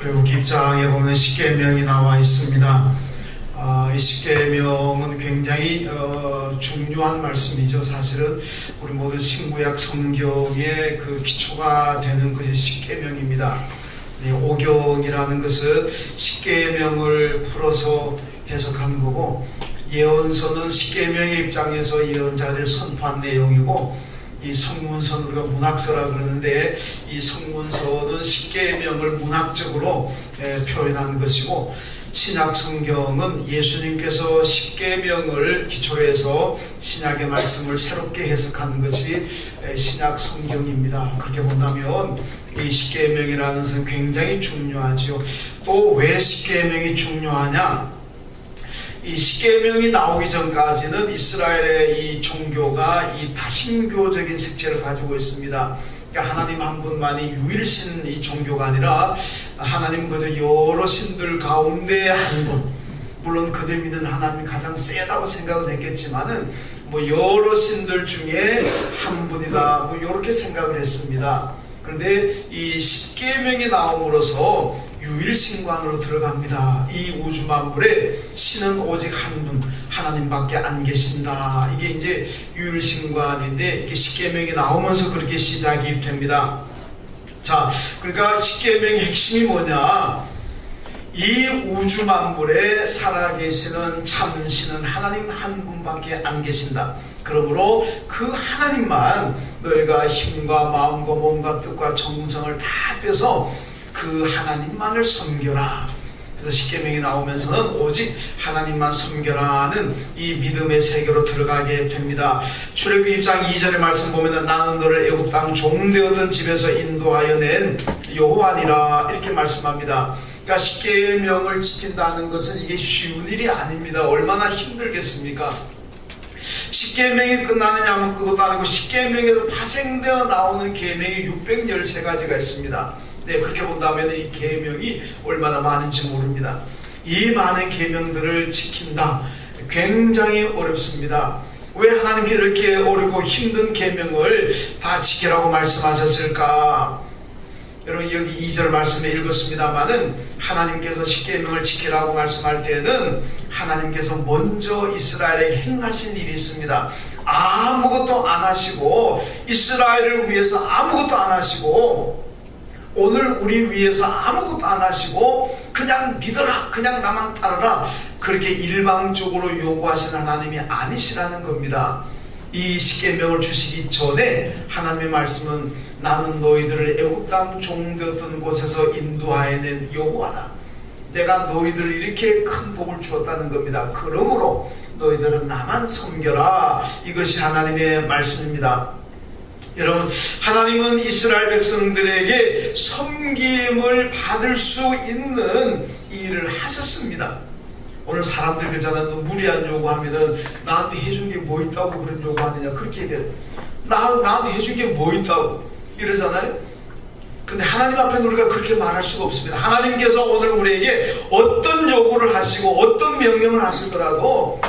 출애굽기 6장에 보면 십계명이 나와 있습니다. 이 십계명은 굉장히 중요한 말씀이죠. 사실은 우리 모두 신구약 성경의 그 기초가 되는 것이 십계명입니다. 이 오경이라는 것은 십계명을 풀어서 해석한 거고, 예언서는 십계명의 입장에서 예언자들 선포한 내용이고, 이 성문서는 우리가 문학서라 그러는데, 이 성문서는 십계명을 문학적으로 표현한 것이고, 신약 성경은 예수님께서 십계명을 기초로 해서 신약의 말씀을 새롭게 해석한 것이 신약 성경입니다. 그렇게 본다면 이 십계명이라는 것은 굉장히 중요하지요. 또 왜 십계명이 중요하냐? 이 십계명이 나오기 전까지는 이스라엘의 이 종교가 이 다신교적인 색채를 가지고 있습니다. 그러니까 하나님 한 분만이 유일신 이 종교가 아니라 하나님 그저 여러 신들 가운데 한 분, 물론 그들 믿는 하나님이 가장 세다고 생각을 했겠지만은 뭐 여러 신들 중에 한 분이다, 뭐 이렇게 생각을 했습니다. 그런데 이 십계명이 나옴으로써 유일신관으로 들어갑니다. 이 우주 만물에 신은 오직 한 분, 하나님밖에 안 계신다. 이게 이제 유일신관인데, 이게 십계명이 나오면서 그렇게 시작이 됩니다. 자, 그러니까 십계명의 핵심이 뭐냐? 이 우주 만물에 살아계시는 참신은 하나님 한 분밖에 안 계신다. 그러므로 그 하나님만 너희가 힘과 마음과 몸과 뜻과 정성을 다 빼서 그 하나님만을 섬겨라. 그래서 십계명이 나오면서는 오직 하나님만 섬겨라는 이 믿음의 세계로 들어가게 됩니다. 출애굽기 6장 2절의 말씀 보면 나는 너를 애굽 땅 종되었던 집에서 인도하여 낸 여호와니라 이렇게 말씀합니다. 그러니까 십계명을 지킨다는 것은 이게 쉬운 일이 아닙니다. 얼마나 힘들겠습니까? 십계명이 끝나느냐 하면 그것도 아니고 십계명에서 파생되어 나오는 계명이 613가지가 있습니다. 네, 그렇게 본다면 이 계명이 얼마나 많은지 모릅니다. 이 많은 계명들을 지킨다. 굉장히 어렵습니다. 왜 하나님께 이렇게 어렵고 힘든 계명을 다 지키라고 말씀하셨을까? 여러분 여기 2절 말씀에 읽었습니다마는 하나님께서 십계명을 지키라고 말씀할 때는 하나님께서 먼저 이스라엘에 행하신 일이 있습니다. 아무것도 안 하시고, 이스라엘을 위해서 아무것도 안 하시고, 오늘 우리 위해서 아무것도 안 하시고 그냥 믿어라, 그냥 나만 따르라, 그렇게 일방적으로 요구하신 하나님이 아니시라는 겁니다. 이 십계명을 주시기 전에 하나님의 말씀은 나는 너희들을 애굽 땅 종되었던 곳에서 인도하여 낸 여호와다. 내가 너희들을 이렇게 큰 복을 주었다는 겁니다. 그러므로 너희들은 나만 섬겨라. 이것이 하나님의 말씀입니다. 여러분, 하나님은 이스라엘 백성들에게 섬김을 받을 수 있는 일을 하셨습니다. 오늘 사람들 그러잖아요. 너 무리한 요구하면은 나한테 해준 게 뭐 있다고 그런 요구하느냐, 그렇게 얘기해요. 나한테 해준 게 뭐 있다고 이러잖아요. 근데 하나님 앞에 우리가 그렇게 말할 수가 없습니다. 하나님께서 오늘 우리에게 어떤 요구를 하시고 어떤 명령을 하시더라도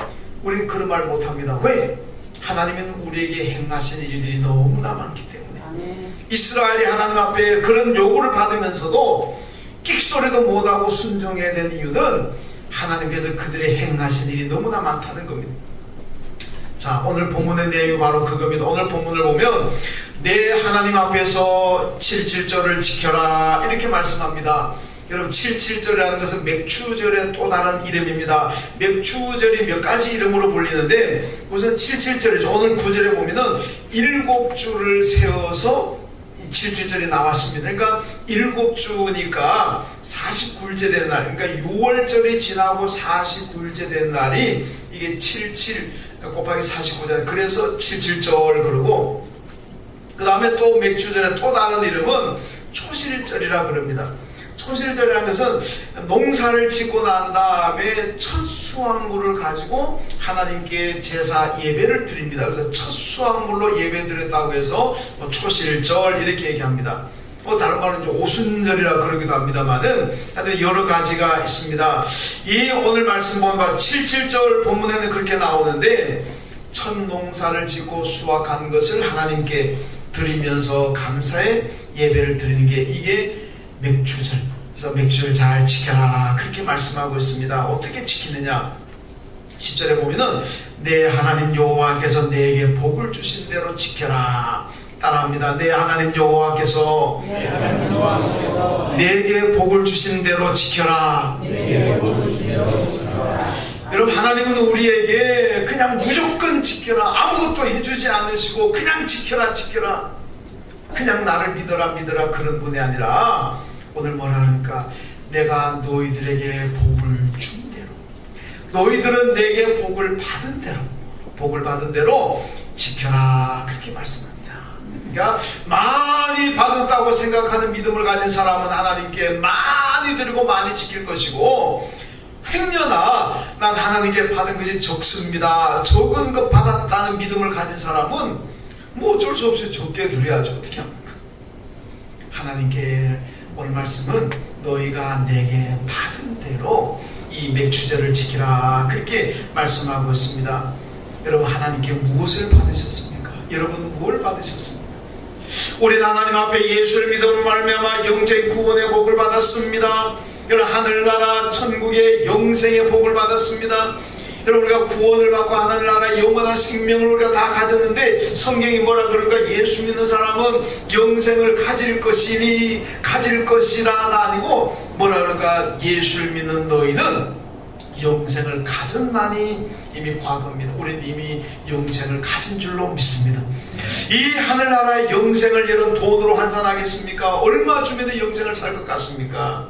우리는 그런 말 못합니다. 왜? 하나님은 우리에게 행하시는 일들이 너무나 많기 때문에. 이스라엘이 하나님 앞에 그런 요구를 받으면서도 끽소리도 못하고 순종해야 되는 이유는 하나님께서 그들의 행하신 일이 너무나 많다는 겁니다. 자, 오늘 본문의 내용이 바로 그겁니다. 오늘 본문을 보면 내 하나님 앞에서 77절을 지켜라 이렇게 말씀합니다. 여러분, 77절이라는 것은 맥추절의 또 다른 이름입니다. 맥추절이 몇 가지 이름으로 불리는데 우선 77절이죠. 오늘 9절에 보면은 7주를 세워서 77절이 나왔습니다. 그러니까 7주니까 49일째 된 날, 그러니까 6월절이 지나고 49일째 된 날이 이게 77 곱하기 49절, 그래서 77절 그러고, 그 다음에 또 맥추절의 또 다른 이름은 초실절이라 그럽니다. 초실절이라는 것은 농사를 짓고 난 다음에 첫 수확물을 가지고 하나님께 제사 예배를 드립니다. 그래서 첫 수확물로 예배 드렸다고 해서 초실절 이렇게 얘기합니다. 다른 말은 이제 오순절이라 그러기도 합니다만은 하여튼 여러 가지가 있습니다. 이 오늘 말씀 보면 77절 본문에는 그렇게 나오는데, 첫 농사를 짓고 수확한 것을 하나님께 드리면서 감사의 예배를 드리는 게 이게 맥추절, 그래서 맥주를 잘 지켜라 그렇게 말씀하고 있습니다. 어떻게 지키느냐? 10절에 보면은 내 하나님 여호와께서 내게 복을 주신 대로 지켜라. 따라합니다. 내 하나님 여호와께서 내게 복을 주신 대로 지켜라. 여러분, 하나님은 우리에게 그냥 무조건 지켜라, 아무것도 해주지 않으시고 그냥 지켜라 그냥 나를 믿어라 그런 분이 아니라 오늘 뭐라 하니까 내가 너희들에게 복을 준 대로, 너희들은 내게 복을 받은 대로 지켜라 그렇게 말씀합니다. 그러니까 많이 받았다고 생각하는 믿음을 가진 사람은 하나님께 많이 드리고 많이 지킬 것이고, 행여나 난 하나님께 받은 것이 적습니다, 적은 것 받았다는 믿음을 가진 사람은 뭐 어쩔 수 없이 적게 드려야죠. 어떻게 합니까? 하나님께 오늘 말씀은 너희가 내게 받은 대로 이 맥주제를 지키라 그렇게 말씀하고 있습니다. 여러분, 하나님께 무엇을 받으셨습니까? 여러분 뭘 받으셨습니까? 우리는 하나님 앞에 예수를 믿음으로 말미암아 영생 구원의 복을 받았습니다. 여러분, 하늘나라 천국의 영생의 복을 받았습니다. 여러분, 우리가 구원을 받고 하늘나라 영원한 생명을 우리가 다 가졌는데, 성경이 뭐라 그럴까? 예수 믿는 사람은 영생을 가질 것이라가 아니고 뭐라 그럴까? 예수를 믿는 너희는 영생을 가졌나니 이미 과거입니다. 우리는 이미 영생을 가진 줄로 믿습니다. 이 하늘나라의 영생을 여러분 돈으로 환산하겠습니까? 얼마 주면 영생을 살 것 같습니까?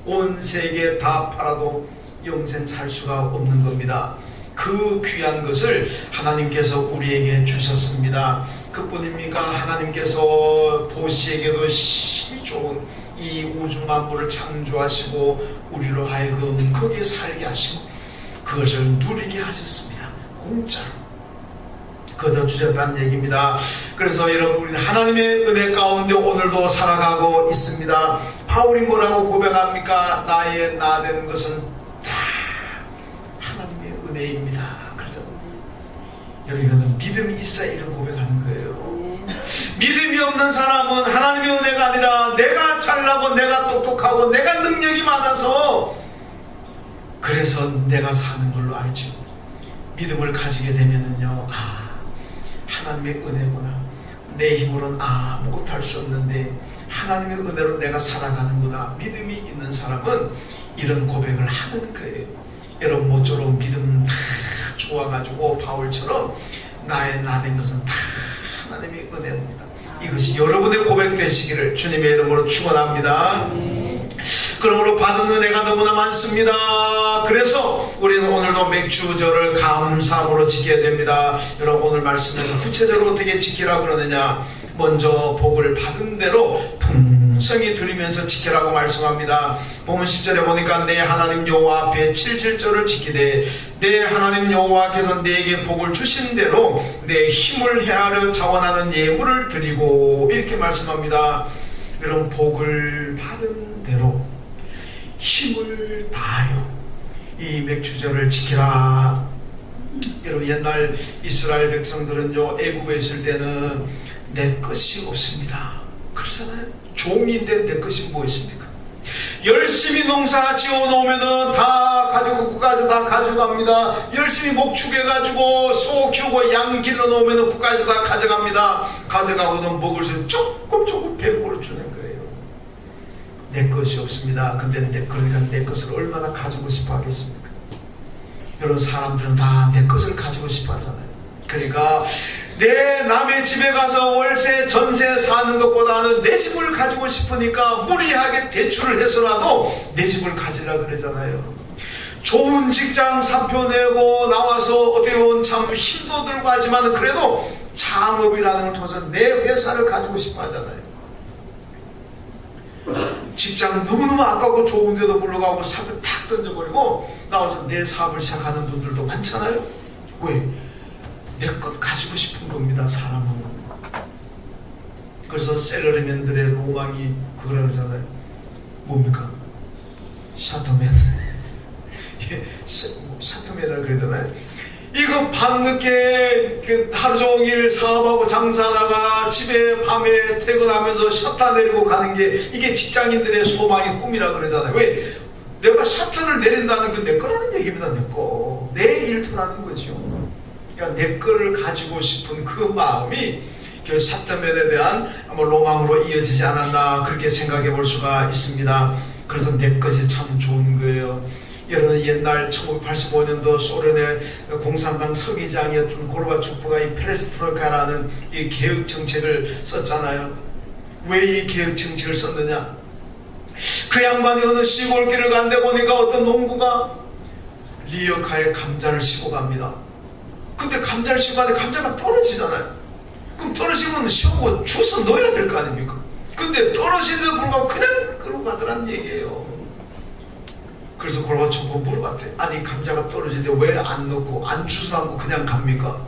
온 세계 다 팔아도 영생 살 수가 없는 겁니다. 그 귀한 것을 하나님께서 우리에게 주셨습니다. 그뿐입니까? 하나님께서 도시에게도 실이 좋은 이 우주 만물을 창조하시고 우리로 하여금 거기에 살게 하시고 그것을 누리게 하셨습니다. 공짜로 거둬 주셨다는 얘기입니다. 그래서 여러분, 우리는 하나님의 은혜 가운데 오늘도 살아가고 있습니다. 바울이 뭐라고 고백합니까? 나의 나 되는 것은 다 하나님의 은혜입니다. 그래서 여러분, 믿음이 있어야 이런 고백하는 거예요. 믿음이 없는 사람은 하나님의 은혜가 아니라 내가 잘나고 내가 똑똑하고 내가 능력이 많아서 그래서 내가 사는 걸로 알죠. 믿음을 가지게 되면은요, 하나님의 은혜구나, 내 힘으로는 아무것도 할 수 없는데 하나님의 은혜로 내가 살아가는구나. 믿음이 있는 사람은 이런 고백을 하는 거예요. 여러분, 모쪼록 믿음 다 좋아가지고 바울처럼 나의 나 된 것은 다 하나님의 은혜입니다. 이것이 여러분의 고백 되시기를 주님의 이름으로 축원합니다. 그러므로 받은 은혜가 너무나 많습니다. 그래서 우리는 오늘도 맥주절을 감사함으로 지켜야 됩니다. 여러분, 오늘 말씀에서 구체적으로 어떻게 지키라 그러느냐? 먼저 복을 받은 대로 풍성히 드리면서 지키라고 말씀합니다. 보면 10절에 보니까 내 하나님 여호와 앞에 7절을 지키되 내 하나님 여호와께서 내게 복을 주신 대로 내 힘을 헤아려 자원하는 예물을 드리고 이렇게 말씀합니다. 여러분, 복을 받은 대로 힘을 다하여 이 맥주절을 지키라. 여러분, 옛날 이스라엘 백성들은요, 애굽에 있을 때는 내 것이 없습니다. 그러잖아요. 종인데 내 것이 뭐 있습니까? 열심히 농사 지어 놓으면은 다 가지고 국가에서 다 가져갑니다. 열심히 목축해가지고 소 키우고 양 길러 놓으면은 국가에서 다 가져갑니다. 가져가고는 먹을 수 조금 배고를 주는 거예요. 내 것이 없습니다. 근데 그러니까 내 것을 얼마나 가지고 싶어 하겠습니까? 여러분, 사람들은 다 내 것을 가지고 싶어 하잖아요. 그러니까 내 남의 집에 가서 월세 전세 사는 것보다는 내 집을 가지고 싶으니까 무리하게 대출을 해서라도 내 집을 가지라 그러잖아요. 좋은 직장 사표 내고 나와서 어떻게 보면 참 힘도 들고 하지만 그래도 창업이라는 걸 통해서 내 회사를 가지고 싶어 하잖아요. 직장 너무너무 아까워 좋은데도 불구하고 사표 탁 던져버리고 나와서 내 사업을 시작하는 분들도 많잖아요. 왜? 내 것 가지고 싶은 겁니다, 사람은. 그래서 셀러리맨들의 로망이 그거라 그러잖아요. 뭡니까? 샤터맨. 샤터맨이라고 그러잖아요. 이거 밤늦게 하루 종일 사업하고 장사하다가 집에 밤에 퇴근하면서 셔터 내리고 가는 게 이게 직장인들의 소망의 꿈이라 그러잖아요. 왜? 내가 셔터를 내린다는 건 내 거라는 얘기입니다. 내 거. 내 일터라는 거죠. 그러니까 내 거를 가지고 싶은 그 마음이 그 셔터맨에 대한 로망으로 이어지지 않았나 그렇게 생각해 볼 수가 있습니다. 그래서 내 것이 참 좋은 거예요. 여러분 옛날 1985년도 소련의 공산당 서기장이었던 고르바초프가 이 페레스트로이카라는 이 개혁 정책을 썼잖아요. 왜 이 개혁 정책을 썼느냐? 그 양반이 어느 시골길을 간데 보니까 어떤 농부가 리어카에 감자를 싣고 갑니다. 근데 감자를 싣고 가는데 감자가 떨어지잖아요. 그럼 떨어지면 싣고 주워 넣어야 될 거 아닙니까? 근데 떨어지는데도 불구하고 그냥 끌고 가더란 얘기예요. 그래서 고르바초프가 물어봤대. 아니 감자가 떨어지는데 왜 안 넣고 안 주워 담고 그냥 갑니까?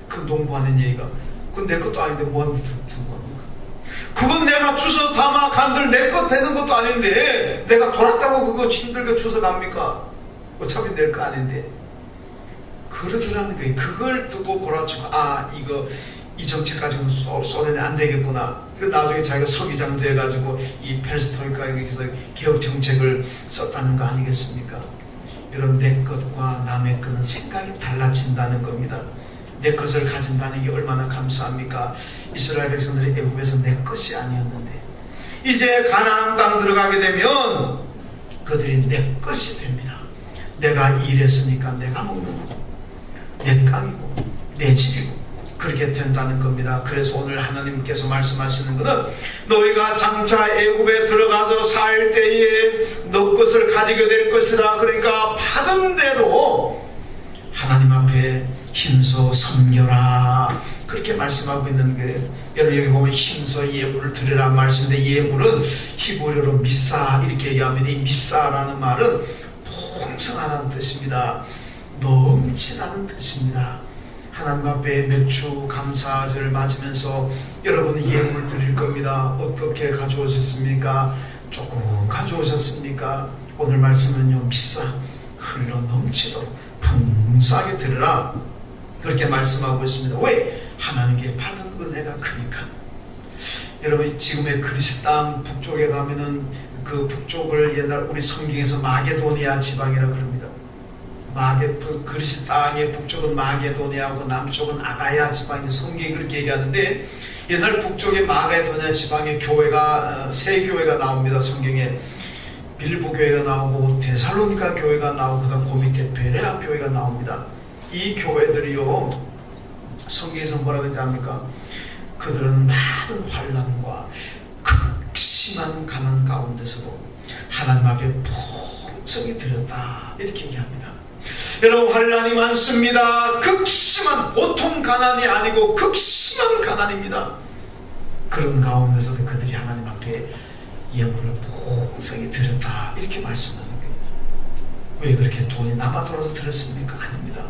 그 농부하는 얘기가 그건 내 것도 아닌데 뭐하는 준 겁니까? 그건 내가 주워 담아 간들 내 것 되는 것도 아닌데 내가 돌았다고 그거 힘들게 주워 갑니까? 어차피 낼 거 아닌데 그러더라는 거예요. 그걸 두고 고르바초프가 이거 이 정책 가지고는 소련이 안 되겠구나. 그 나중에 자기가 서기장 돼가지고 이 페레스트로이카에서 개혁 정책을 썼다는 거 아니겠습니까? 여러분 내 것과 남의 것은 생각이 달라진다는 겁니다. 내 것을 가진다는 게 얼마나 감사합니까? 이스라엘 백성들이 애굽에서 내 것이 아니었는데 이제 가나안 땅 들어가게 되면 그들이 내 것이 됩니다. 내가 일했으니까 내가 먹는 거, 내 땅이고 내 집이고 그렇게 된다는 겁니다. 그래서 오늘 하나님께서 말씀하시는 것은 너희가 장차 애굽에 들어가서 살 때에 너 것을 가지게 될 것이다. 그러니까 받은 대로 하나님 앞에 힘써 섬겨라 그렇게 말씀하고 있는 거예요. 여러분 여기 보면 힘써 예물을 드리라는 말씀인데 예물은 히브리어로 미사 이렇게 얘기합니다. 이 미사라는 말은 풍성하다는 뜻입니다. 넘치다는 뜻입니다. 하나님 앞에 맥주 감사절을 맞으면서 여러분이 예물을 드릴 겁니다. 어떻게 가져오셨습니까? 조금 가져오셨습니까? 오늘 말씀은요 미사 흘러 넘치도록 풍성하게 드리라 그렇게 말씀하고 있습니다. 왜? 하나님께 받은 은혜가 크니까. 여러분 지금의 그리스 땅 북쪽에 가면은 그 북쪽을 옛날 우리 성경에서 마게도니아 지방이라고 그럽니다. 그리스 땅의 북쪽은 마게도니아고 남쪽은 아가야 지방이 성경이 그렇게 얘기하는데 옛날 북쪽의 마게도니아 지방의 교회가 세 교회가 나옵니다. 성경에 빌립보 교회가 나오고 데살로니가 교회가 나오고 그다음 그 밑에 베레아 교회가 나옵니다. 이 교회들이요 성경에서 뭐라고 하지 않습니까? 그들은 많은 환난과 극심한 가난 가운데서도 하나님 앞에 풍성히 드렸다 이렇게 얘기합니다. 여러분 환난이 많습니다. 극심한 보통 가난이 아니고 극심한 가난입니다. 그런 가운데서도 그들이 하나님 앞에 예물을 풍성히 드렸다 이렇게 말씀하는 거예요. 왜 그렇게 돈이 남아 돌아서 드렸습니까? 아닙니다.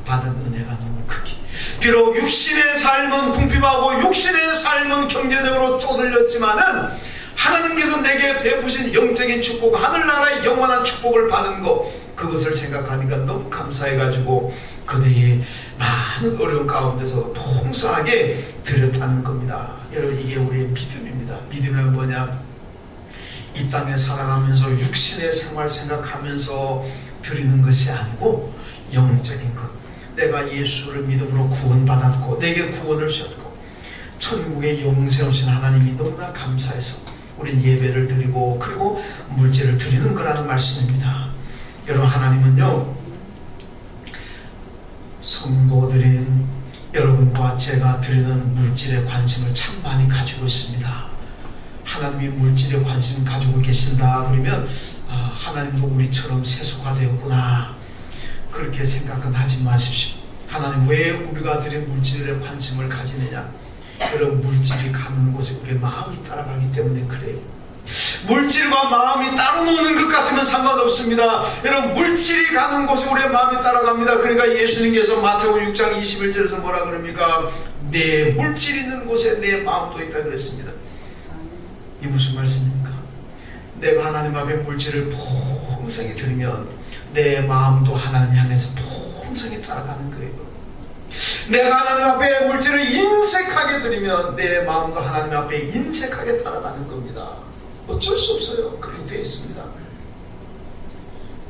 받은 은혜가 너무 크기. 비록 육신의 삶은 궁핍하고 육신의 삶은 경제적으로 쪼들렸지만은 하나님께서 내게 베푸신 영적인 축복, 하늘나라의 영원한 축복을 받은 것 그것을 생각하니까 너무 감사해가지고 그들이 많은 어려운 가운데서 풍성하게 드렸다는 겁니다. 여러분 이게 우리의 믿음입니다. 믿음은 뭐냐? 이 땅에 살아가면서 육신의 생활 생각하면서 드리는 것이 아니고 영적인 것. 내가 예수를 믿음으로 구원받았고 내게 구원을 주셨고 천국의 영생하신 하나님이 너무나 감사해서 우린 예배를 드리고 그리고 물질을 드리는 거라는 말씀입니다. 여러분 하나님은요 성도들인 여러분과 제가 드리는 물질에 관심을 참 많이 가지고 있습니다. 하나님이 물질에 관심 가지고 계신다 그러면 하나님도 우리처럼 세속화되었구나 그렇게 생각은 하지 마십시오. 하나님 왜 우리가 드린 물질에 관심을 가지느냐? 여러분 물질이 가는 곳에 우리의 마음이 따라가기 때문에 그래요. 물질과 마음이 따로 노는 것 같으면 상관없습니다. 여러분 물질이 가는 곳에 우리의 마음이 따라갑니다. 그러니까 예수님께서 마태복음 6장 21절에서 뭐라 그럽니까? 내 물질 있는 곳에 내 마음도 있다 그랬습니다. 이 무슨 말씀입니까? 내가 하나님 앞에 물질을 풍성히 드리면 내 마음도 하나님 향해서 풍성히 따라가는 거예요. 내가 하나님 앞에 물질을 인색하게 드리면 내 마음도 하나님 앞에 인색하게 따라가는 겁니다. 어쩔 수 없어요. 그렇게 되어 있습니다.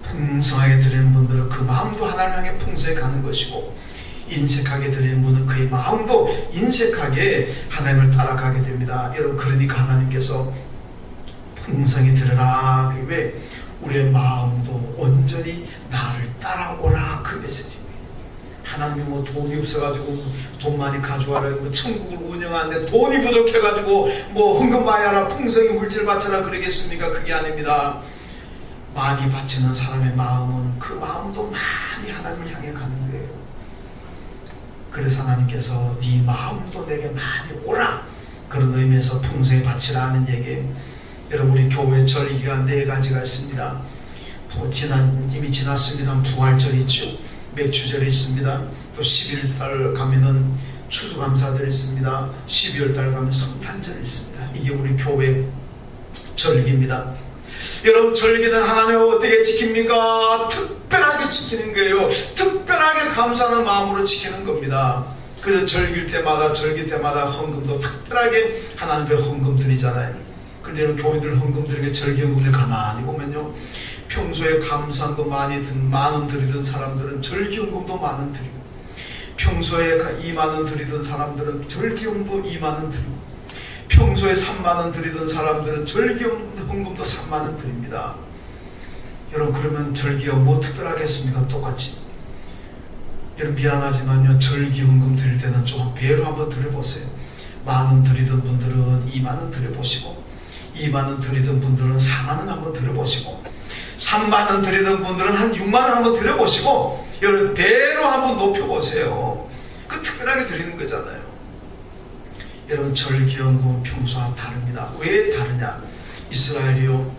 풍성하게 드리는 분들은 그 마음도 하나님 향해 풍성히 가는 것이고, 인색하게 드리는 분은 그의 마음도 인색하게 하나님을 따라가게 됩니다. 여러분, 그러니까 하나님께서 풍성히 드려라. 왜? 우리의 마음도 온전히 나를 따라오라. 그 메시지입니다. 하나님이 뭐 돈이 없어가지고 돈 많이 가져와라, 뭐 천국을 운영하는데 돈이 부족해가지고 뭐 헌금 많이 하라, 풍성히 물질 바쳐라 그러겠습니까? 그게 아닙니다. 많이 바치는 사람의 마음은 그 마음도 많이 하나님을 향해 가는 거예요. 그래서 하나님께서 네 마음도 내게 많이 오라, 그런 의미에서 풍성히 바치라 하는 얘기예요. 여러분, 우리 교회 절기가 4가지가 있습니다. 이미 지났습니다. 부활절이 있죠. 매추절이 있습니다. 또 11달 가면은 추수감사절이 있습니다. 12월달 가면 성탄절이 있습니다. 이게 우리 교회 절기입니다. 여러분, 절기는 하나님을 어떻게 지킵니까? 특별하게 지키는 거예요. 특별하게 감사하는 마음으로 지키는 겁니다. 그래서 절기 때마다 헌금도 특별하게 하나님 앞에 헌금 드리잖아요. 근데 여러분, 교인들 헌금 드리게 절기 헌금을 가만히 보면요, 평소에 감사도 만 원 드리던 사람들은 절기헌금도 10,000원 드리고, 평소에 20,000원 드리던 사람들은 절기헌금도 20,000원 드리고, 평소에 30,000원 드리던 사람들은 절기헌금도 30,000원 드립니다. 여러분, 그러면 절기가 뭐 특별하겠습니까? 똑같이. 여러분, 미안하지만요, 절기헌금 드릴 때는 좀 배로 한번 드려보세요. 10,000원 드리던 분들은 20,000원 드려보시고, 20,000원 드리던 분들은 40,000원 한번 드려보시고, 30,000원 드리던 분들은 한 60,000원 한번 드려보시고, 여러분, 배로 한번 높여보세요. 그 특별하게 드리는 거잖아요. 여러분, 절기헌금은 평소와 다릅니다. 왜 다르냐? 이스라엘이요,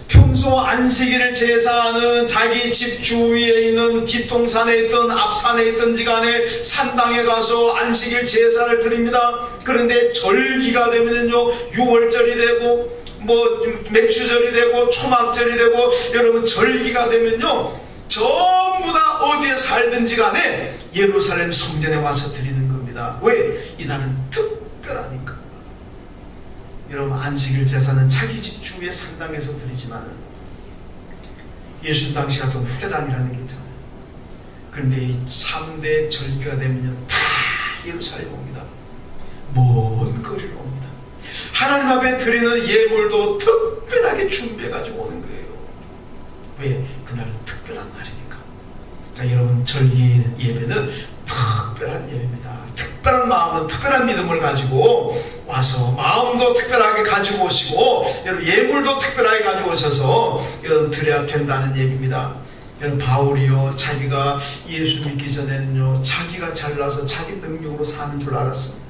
평소 안식일을 제사하는 자기 집 주위에 있는 뒷동산에 있던 앞산에 있던지 간에 산당에 가서 안식일 제사를 드립니다. 그런데 절기가 되면요, 6월절이 되고 뭐 매추절이 되고 초막절이 되고, 여러분, 절기가 되면요, 전부 다 어디에 살든지 간에 예루살렘 성전에 와서 드리는 겁니다. 왜? 이날은 특별하니까. 여러분, 안식일 제사는 자기 집 주위의 산당에서 드리지만, 예수 당시 같은 회당이라는 게 있잖아요. 그런데 이 3대 절기가 되면요, 다 예루살렘 옵니다. 먼 거리로 옵니다. 하나님 앞에 드리는 예물도 특별하게 준비해가지고 오는 거예요. 왜? 그날은 특별한 날이니까. 그러니까 여러분, 절기 예배는 특별한 예배입니다. 특별한 마음은 특별한 믿음을 가지고 와서 마음도 특별하게 가지고 오시고, 여러분, 예물도 특별하게 가지고 오셔서 여러분 드려야 된다는 얘기입니다. 여러분, 바울이요, 자기가 예수 믿기 전에는요, 자기가 잘나서 자기 능력으로 사는 줄 알았어요.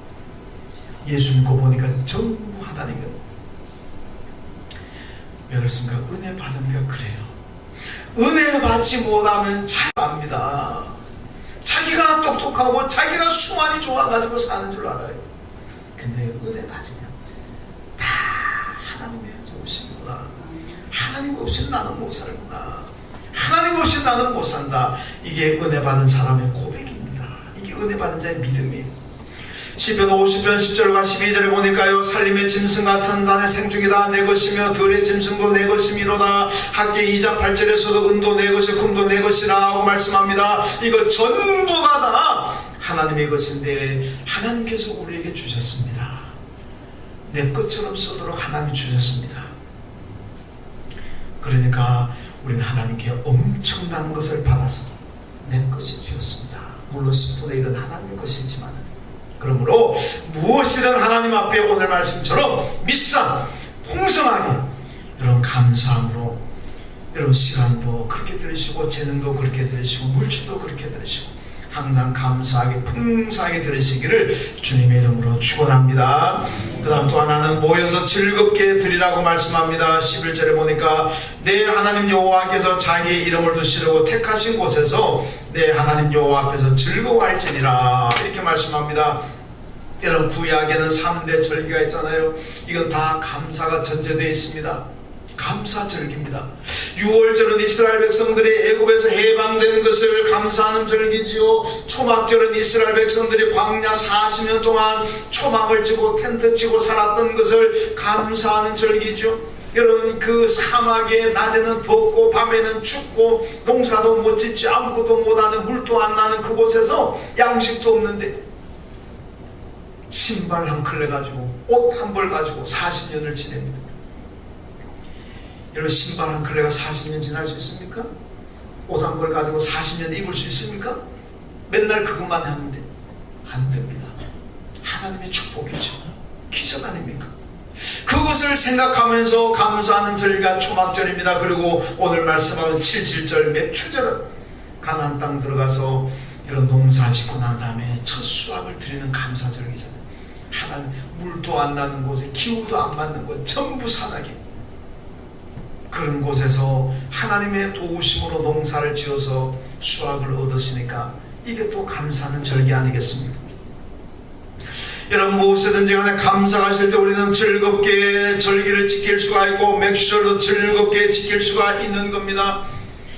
예수 믿고 보니까 전부 하나님 것. 왜 그렇습니까? 은혜 받으니까 그래요. 은혜 받지 못하면 잘 압니다. 자기가 똑똑하고 자기가 수완이 좋아가지고 사는 줄 알아요. 근데 은혜 받으면 다 하나님의 도우시구나. 하나님 없이 나는 못 살구나. 하나님 없이 나는 못 산다. 이게 은혜 받은 사람의 고백입니다. 이게 은혜 받은 자의 믿음이에요. 시편 50편 10절과 12절에 보니까요, 살림의 짐승과 산산의 생축이다 내 것이며 들의 짐승도 내 것이미로다. 학계 2장 8절에서도 은도 내 것이 금도 내 것이라 하고 말씀합니다. 이거 전부가 다 하나님의 것인데 하나님께서 우리에게 주셨습니다. 내 것처럼 쓰도록 하나님이 주셨습니다. 그러니까 우리는 하나님께 엄청난 것을 받아서 내 것이 되었습니다. 물론 10분의 1은 하나님의 것이지만, 그러므로 무엇이든 하나님 앞에 오늘 말씀처럼 믿상 풍성하게, 여러분, 감사함으로 여러분 시간도 그렇게 들으시고 재능도 그렇게 들으시고 물질도 그렇게 들으시고 항상 감사하게 풍성하게 들으시기를 주님의 이름으로 축원합니다. 그 다음 또 하나는 모여서 즐겁게 드리라고 말씀합니다. 11절에 보니까 내 하나님 여호와께서 자기의 이름을 두시려고 택하신 곳에서 내 하나님 여호와 앞에서 즐거워할지니라, 이렇게 말씀합니다. 여러분, 구약에는 3대 절기가 있잖아요. 이건 다 감사가 전제되어 있습니다. 감사절기입니다. 유월절은 이스라엘 백성들이 애굽에서 해방된 것을 감사하는 절기지요. 초막절은 이스라엘 백성들이 광야 40년 동안 초막을 치고 텐트 치고 살았던 것을 감사하는 절기죠. 여러분, 그 사막에 낮에는 덥고 밤에는 춥고 농사도 못 짓지 아무것도 못하는 물도 안 나는 그곳에서 양식도 없는데 신발 한 켤레 가지고 옷 한 벌 가지고 40년을 지냅니다. 여러분, 신발 한 켤레가 40년 지날 수 있습니까? 옷 한 벌 가지고 40년 입을 수 있습니까? 맨날 그것만 하는데 안 됩니다. 하나님의 축복이죠. 기적 아닙니까? 그것을 생각하면서 감사하는 절기가 초막절입니다. 그리고 오늘 말씀하는 7절 매추절은 가나안 땅 들어가서 이런 농사 짓고 난 다음에 첫 수확을 드리는 감사절기잖아요. 하나님, 물도 안 나는 곳에 기후도 안 맞는 곳 전부 산악이, 그런 곳에서 하나님의 도우심으로 농사를 지어서 수확을 얻으시니까 이게 또 감사하는 절기 아니겠습니까? 여러분, 무엇이든지 간에 감사하실 때 우리는 즐겁게 절기를 지킬 수가 있고 맥주절도 즐겁게 지킬 수가 있는 겁니다.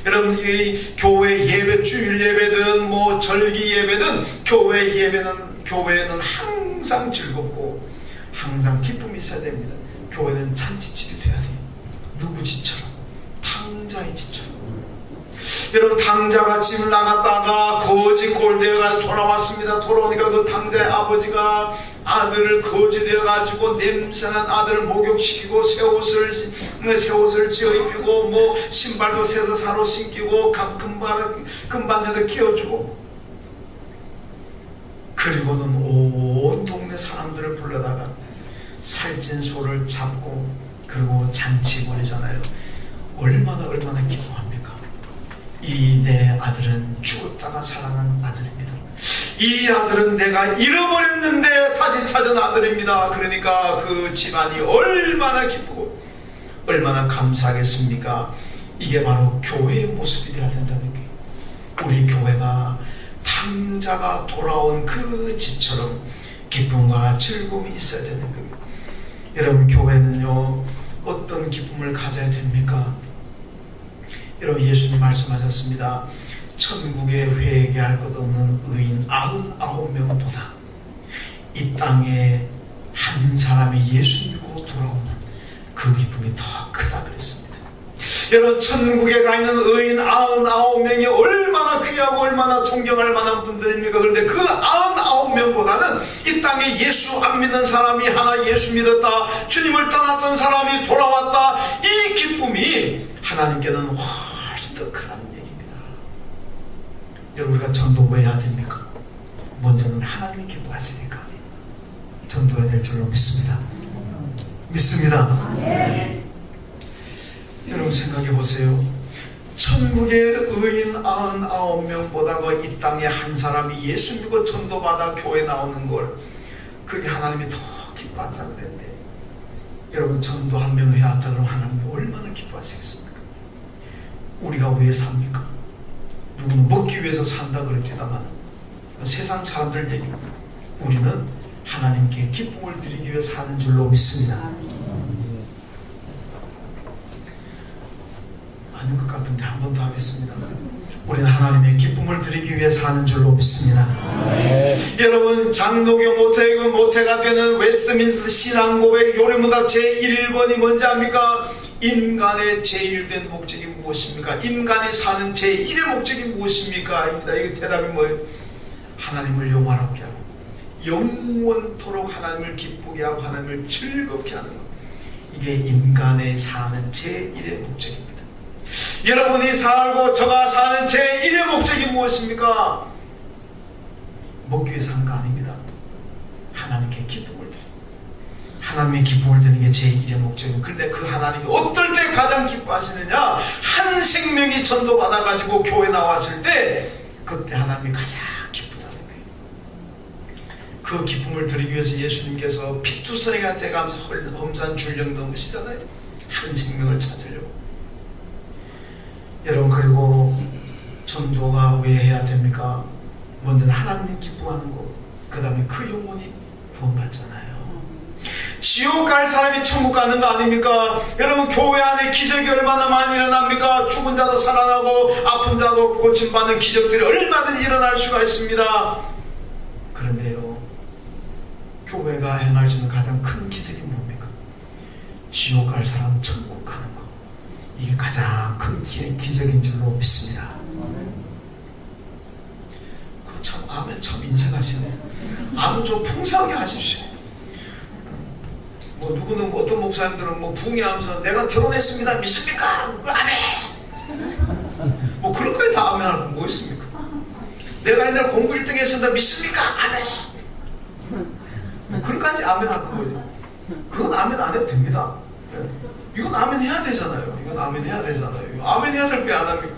여러분, 이 교회 예배, 주일 예배든 뭐 절기 예배든 교회에는 항상 즐겁고 항상 기쁨이 있어야 됩니다. 교회는 잔치집이 돼야 돼요. 누구 집처럼? 탕자의 집처럼. 여러분, 탕자가 집을 나갔다가 거지 꼴 되어가지고 돌아왔습니다. 돌아오니까 그 탕자의 아버지가 아들을 거지 되어가지고 냄새난 아들을 목욕시키고 새 옷을 지어 입히고 뭐 신발도 새로 사로 신기고 금반대도 끼워주고, 그리고는 온 동네 사람들을 불러다가 살찐 소를 잡고 그리고 잔치 벌이잖아요. 얼마나 기뻐합니까? 이 내 아들은 죽었다가 살아난 아들입니다. 이 아들은 내가 잃어버렸는데 다시 찾은 아들입니다. 그러니까 그 집안이 얼마나 기쁘고 얼마나 감사하겠습니까? 이게 바로 교회의 모습이 되어야 된다는 거예요. 우리 교회가 탕자가 돌아온 그 집처럼 기쁨과 즐거움이 있어야 되는 겁니다. 여러분, 교회는요 어떤 기쁨을 가져야 됩니까? 여러분, 예수님 말씀하셨습니다. 천국에 회개할 것 없는 의인 99명보다 이 땅에 한 사람이 예수 믿고 돌아오는 그 기쁨이 더 크다 그랬습니다. 여러분, 천국에 가 있는 의인 99명이 얼마나 귀하고 얼마나 존경할 만한 분들입니까? 그런데 그 99명보다는 이 땅에 예수 안 믿는 사람이 하나 예수 믿었다, 주님을 떠났던 사람이 돌아왔다, 이 기쁨이 하나님께는 훨씬 더 크다는 얘기입니다. 여러분, 우리가 전도 왜 해야 됩니까? 먼저는 하나님이 기뻐하시니까 전도해야 될 줄로 믿습니다. 여러분, 생각해 보세요. 천국의 의인 99명보다 이 땅에 한 사람이 예수 믿고 전도받아 교회 나오는 걸, 그게 하나님이 더 기뻐한다 그랬는데, 여러분, 전도 한 명 해야 한다 그러면 하나님이 얼마나 기뻐하시겠습니까? 우리가 왜 삽니까? 누구는 먹기 위해서 산다 그랬지만 세상 사람들 얘기입니다. 우리는 하나님께 기쁨을 드리기 위해 사는 줄로 믿습니다. 아닌 것 같은데 한 번 더 하겠습니다. 우리는 하나님의 기쁨을 드리기 위해 사는 줄로 믿습니다. 여러분, 장로교 모태가 되는 웨스트민스터 신앙고백 요리문답 제1번이 뭔지 압니까? 인간의 제일된 목적이 무엇입니까? 인간이 사는 제1의 목적이 무엇입니까? 입니다. 이 대답이 뭐예요? 하나님을 영화롭게 하고 영원토록 하나님을 기쁘게 하고 하나님을 즐겁게 하는 것, 이게 인간의 사는 제1의 목적입니다. 여러분이 살고 저가 사는 제1의 목적이 무엇입니까? 먹기 위해 사는 거 아닙니다. 하나님께 기쁨을 드리는, 하나님의 기쁨을 드리는 게 제1의 목적입니다. 그런데 그 하나님이 어떨 때 가장 기뻐하시느냐? 한 생명이 전도받아가지고 교회 나왔을 때 그때 하나님이 가장 기쁘다는 거예요. 그 기쁨을 드리기 위해서 예수님께서 피투성이가 돼가면서 험산 줄령 넘으시잖아요. 한 생명을 찾으려고. 여러분, 그리고 전도가 왜 해야 됩니까? 먼저 하나님이 기뻐하는 거, 그 다음에 그 영혼이 구원받잖아요. 지옥 갈 사람이 천국 가는 거 아닙니까? 여러분, 교회 안에 기적이 얼마나 많이 일어납니까? 죽은 자도 살아나고 아픈 자도 고침받는 기적들이 얼마든지 일어날 수가 있습니다. 그런데요, 교회가 행할 수 있는 가장 큰 기적이 뭡니까? 지옥 갈 사람 천국 가는 거. 이게 가장 큰 기적인 줄로 믿습니다. 참, 아멘, 참 인색하시네. 아멘 좀 풍성하게 하십시오. 뭐 누구는 뭐 어떤 목사님들은 뭐 붕이하면서 내가 결혼했습니다 믿습니까? 아멘. 뭐 그런 거에 다 아멘 하는 거 뭐 있습니까? 내가 옛날 공부 1등 했습니다 믿습니까? 아멘. 뭐 그런까지 아멘 할 거예요. 그건 아멘 안 해도 됩니다. 이건 아멘 해야 되잖아요. 이건 아멘 해야 되잖아요. 아멘 해야 될 게 안 합니까?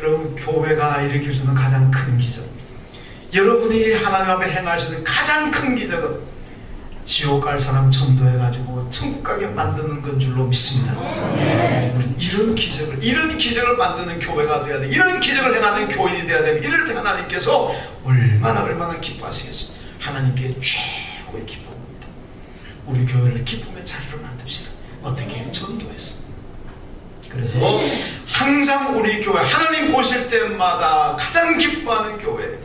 여러분, 교회가 일으킬 수 있는 가장 큰 기적, 여러분이 하나님 앞에 행할 수 있는 가장 큰 기적은 지옥 갈 사람 전도해가지고 천국 가게 만드는 건 줄로 믿습니다. 이런 기적을 만드는 교회가 되어야 돼. 이런 기적을 행하는 교인이 되어야 되면 이럴 때 하나님께서 얼마나 기뻐하시겠습니까? 하나님께 최고의 기쁨입니다. 우리 교회를 기쁨의 자리로 만듭시다. 어떻게? 전도해서. 그래서 항상 우리 교회, 하나님 보실 때마다 가장 기뻐하는 교회,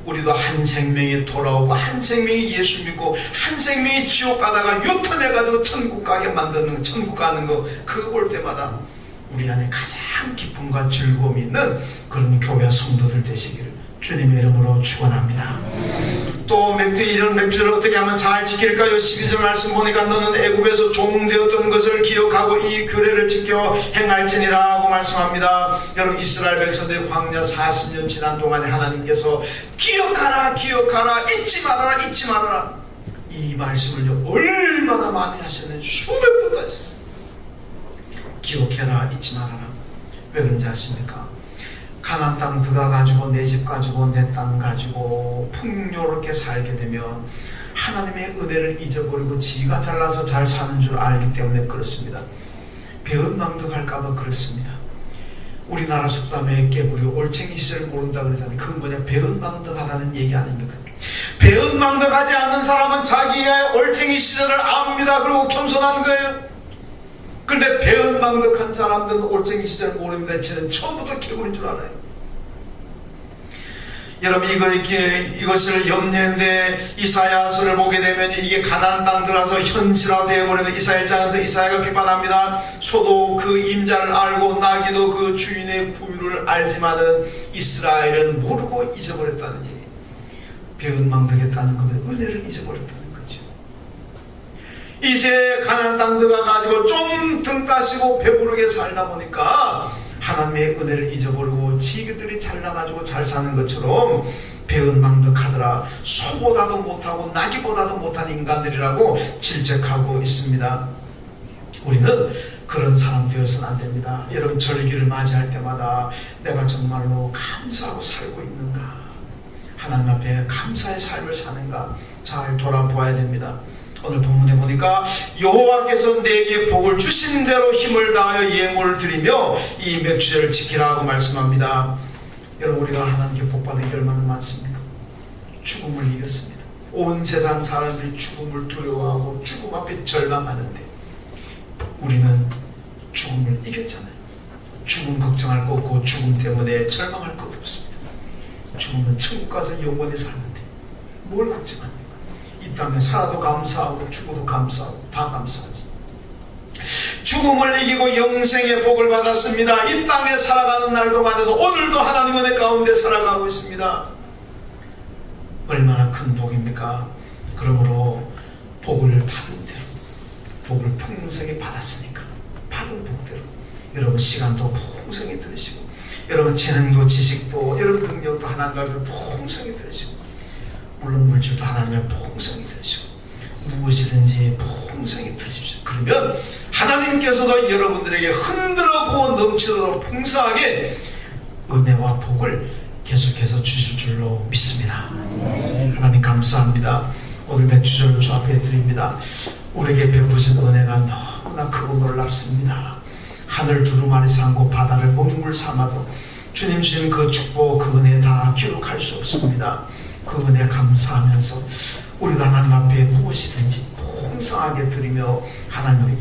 우리도 한 생명이 돌아오고 한 생명이 예수 믿고 한 생명이 지옥 가다가 유턴해가지고 천국 가게 만드는, 천국 가는 거, 그거 볼 때마다 우리 안에 가장 기쁨과 즐거움이 있는 그런 교회 성도들 되시기를 주님의 이름으로 축원합니다. 또 이런 맥주를 어떻게 하면 잘 지킬까요? 12절 말씀 보니까 너는 애굽에서 종되었던 것을 기억하고 이 규례를 지켜 행할지니라 하고 말씀합니다. 여러분, 이스라엘 백성들이 광야 40년 지난 동안에 하나님께서 기억하라 잊지 말아라 이 말씀을 얼마나 많이 하셨는지 수백 번 하셨어요. 기억해라, 잊지 말아라. 왜 그런지 아십니까? 가나안 땅 들어가가지고 내 집 가지고 내 땅 가지고 풍요롭게 살게 되면 하나님의 은혜를 잊어버리고 지가 잘나서 잘 사는 줄 알기 때문에 그렇습니다. 배은망덕할까봐 그렇습니다. 우리나라 속담에 깨구리 올챙이 시절 모른다 그러잖아요. 그건 뭐냐? 배은망덕하다는 얘기 아닙니까? 배은망덕하지 않는 사람은 자기의 올챙이 시절을 압니다. 그리고 겸손한 거예요. 그런데 배은망덕한 사람들은 올챙이 시절 모릅니다. 쟤는 처음부터 개구리인 줄 알아요. 여러분, 이것을 염려했는데 이사야서를 보게 되면 이게 가나안 땅 들어가서 현실화되어 버리는 이사야 1장에서 이사야가 비판합니다. 소도 그 임자를 알고 나귀도 그 주인의 구유를 알지만은 이스라엘은 모르고 잊어버렸다는 얘기. 배은망덕했다는 것은 은혜를 잊어버렸다는 거죠. 이제 가나안 땅 들어가가지고 좀 등 따시고 배부르게 살다 보니까 하나님의 은혜를 잊어버리고 지들이 잘나가지고 잘 사는 것처럼 배은망덕하더라. 소보다도 못하고 나귀보다도 못한 인간들이라고 질책하고 있습니다. 우리는 그런 사람 되어서는 안 됩니다. 여러분, 절기를 맞이할 때마다 내가 정말로 감사하고 살고 있는가, 하나님 앞에 감사의 삶을 사는가 잘 돌아보아야 됩니다. 오늘 본문에 보니까 여호와께서 내게 복을 주신 대로 힘을 다하여 예물을 드리며 이 맥주제를 지키라고 말씀합니다. 여러분, 우리가 하나님께 복받는 게 얼마나 많습니까? 죽음을 이겼습니다. 온 세상 사람들이 죽음을 두려워하고 죽음 앞에 절망하는데 우리는 죽음을 이겼잖아요. 죽음 걱정할 거 없고 죽음 때문에 절망할 것도 없습니다. 죽음은 천국 가서 영원히 사는데 뭘 걱정합니까? 이 땅에 살아도 감사하고 죽어도 감사하고 다 감사하지. 죽음을 이기고 영생의 복을 받았습니다. 이 땅에 살아가는 날도만 해도 오늘도 하나님 은혜 가운데 살아가고 있습니다. 얼마나 큰 복입니까? 그러므로 복을 받은 대로, 복을 풍성히 받았으니까 받은 복대로 여러분 시간도 풍성히 들으시고, 여러분 재능도 지식도 여러분 능력도 하나님 앞에 풍성히 들으시고, 물론 물질도 하나님의 풍성히 들으시고, 무엇이든지 풍성히 들으십시오. 그러면 하나님께서도 여러분들에게 흔들어 부어 넘치도록 풍성하게 은혜와 복을 계속해서 주실 줄로 믿습니다. 하나님 감사합니다. 오늘 맥주절을 주 앞에 드립니다. 우리에게 베푸신 은혜가 너무나 크고 놀랍습니다. 하늘 두루마리 삼고 바다를 먹물 삼아도 주님 주신 그 축복, 그 은혜 다 기록할 수 없습니다. 그 은혜 감사하면서 우리가 하나님 앞에 무엇이든지 풍성하게 드리며 하나님을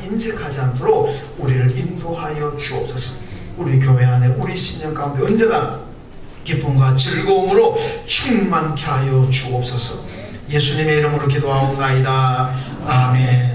인색하지 않도록 우리를 인도하여 주옵소서. 우리 교회 안에 우리 신령 가운데 언제나 기쁨과 즐거움으로 충만케 하여 주옵소서. 예수님의 이름으로 기도하옵나이다. 아멘.